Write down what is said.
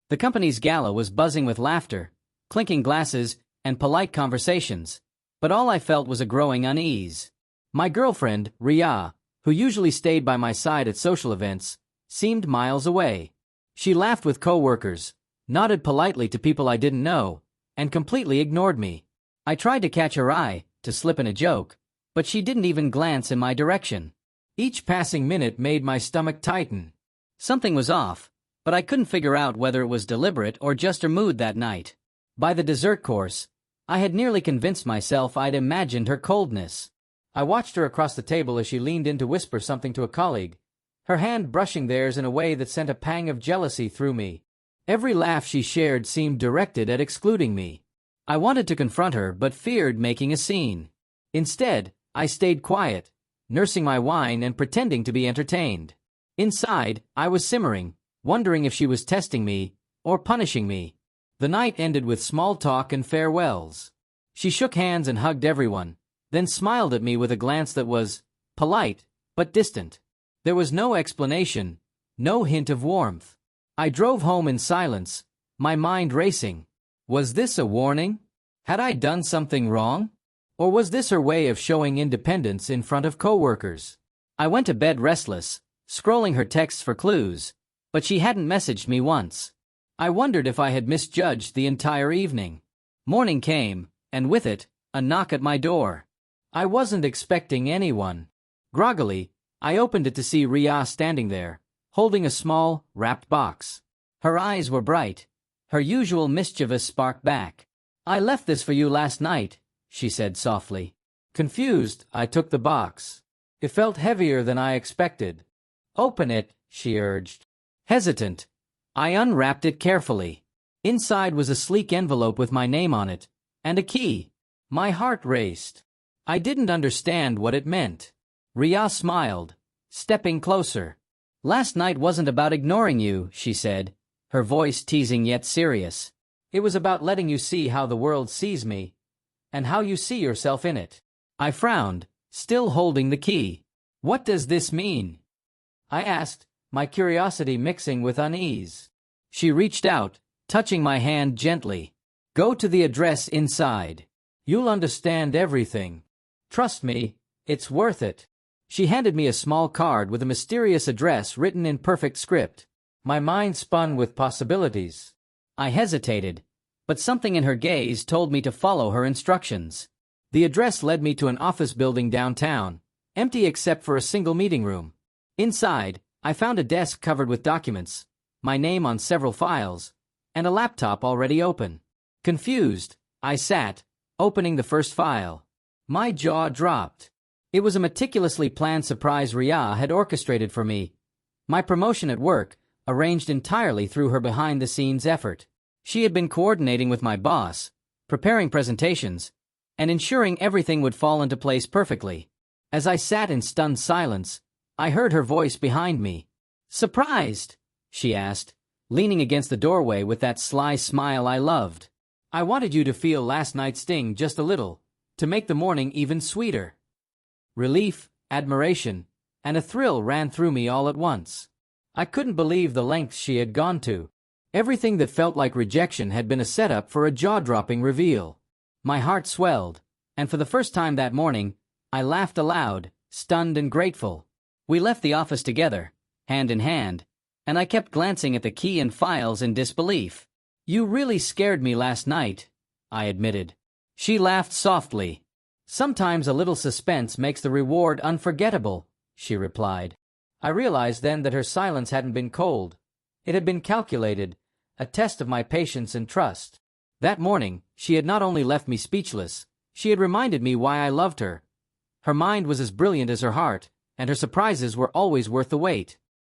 The company's gala was buzzing with laughter, clinking glasses, and polite conversations, but all I felt was a growing unease. My girlfriend, Ria, who usually stayed by my side at social events, seemed miles away. She laughed with coworkers, nodded politely to people I didn't know, and completely ignored me. I tried to catch her eye, to slip in a joke, but she didn't even glance in my direction. Each passing minute made my stomach tighten. Something was off, but I couldn't figure out whether it was deliberate or just her mood that night. By the dessert course, I had nearly convinced myself I'd imagined her coldness. I watched her across the table as she leaned in to whisper something to a colleague, her hand brushing theirs in a way that sent a pang of jealousy through me. Every laugh she shared seemed directed at excluding me. I wanted to confront her but feared making a scene. Instead, I stayed quiet, nursing my wine and pretending to be entertained. Inside, I was simmering, wondering if she was testing me or punishing me. The night ended with small talk and farewells. She shook hands and hugged everyone, then smiled at me with a glance that was polite but distant. There was no explanation, no hint of warmth. I drove home in silence, my mind racing. Was this a warning? Had I done something wrong? Or was this her way of showing independence in front of coworkers? I went to bed restless, scrolling her texts for clues, but she hadn't messaged me once. I wondered if I had misjudged the entire evening. Morning came, and with it, a knock at my door. I wasn't expecting anyone. Groggily, I opened it to see Ria standing there, holding a small, wrapped box. Her eyes were bright, her usual mischievous spark back. "I left this for you last night," she said softly. Confused, I took the box. It felt heavier than I expected. "Open it," she urged. Hesitant, I unwrapped it carefully. Inside was a sleek envelope with my name on it, and a key. My heart raced. I didn't understand what it meant. Ria smiled, stepping closer. "Last night wasn't about ignoring you," she said, her voice teasing yet serious. "It was about letting you see how the world sees me, and how you see yourself in it." I frowned, still holding the key. "What does this mean?" I asked, my curiosity mixing with unease. She reached out, touching my hand gently. "Go to the address inside. You'll understand everything. Trust me, it's worth it." She handed me a small card with a mysterious address written in perfect script. My mind spun with possibilities. I hesitated, but something in her gaze told me to follow her instructions. The address led me to an office building downtown, empty except for a single meeting room. Inside, I found a desk covered with documents, my name on several files, and a laptop already open. Confused, I sat, opening the first file. My jaw dropped. It was a meticulously planned surprise Ria had orchestrated for me. My promotion at work, arranged entirely through her behind-the-scenes effort. She had been coordinating with my boss, preparing presentations, and ensuring everything would fall into place perfectly. As I sat in stunned silence, I heard her voice behind me. "Surprised?" she asked, leaning against the doorway with that sly smile I loved. "I wanted you to feel last night's sting just a little, to make the morning even sweeter." Relief, admiration, and a thrill ran through me all at once. I couldn't believe the lengths she had gone to. Everything that felt like rejection had been a setup for a jaw-dropping reveal. My heart swelled, and for the first time that morning, I laughed aloud, stunned and grateful. We left the office together, hand in hand, and I kept glancing at the key and files in disbelief. "You really scared me last night," I admitted. She laughed softly. "Sometimes a little suspense makes the reward unforgettable," she replied. I realized then that her silence hadn't been cold. It had been calculated, a test of my patience and trust. That morning, she had not only left me speechless, she had reminded me why I loved her. Her mind was as brilliant as her heart, and her surprises were always worth the wait.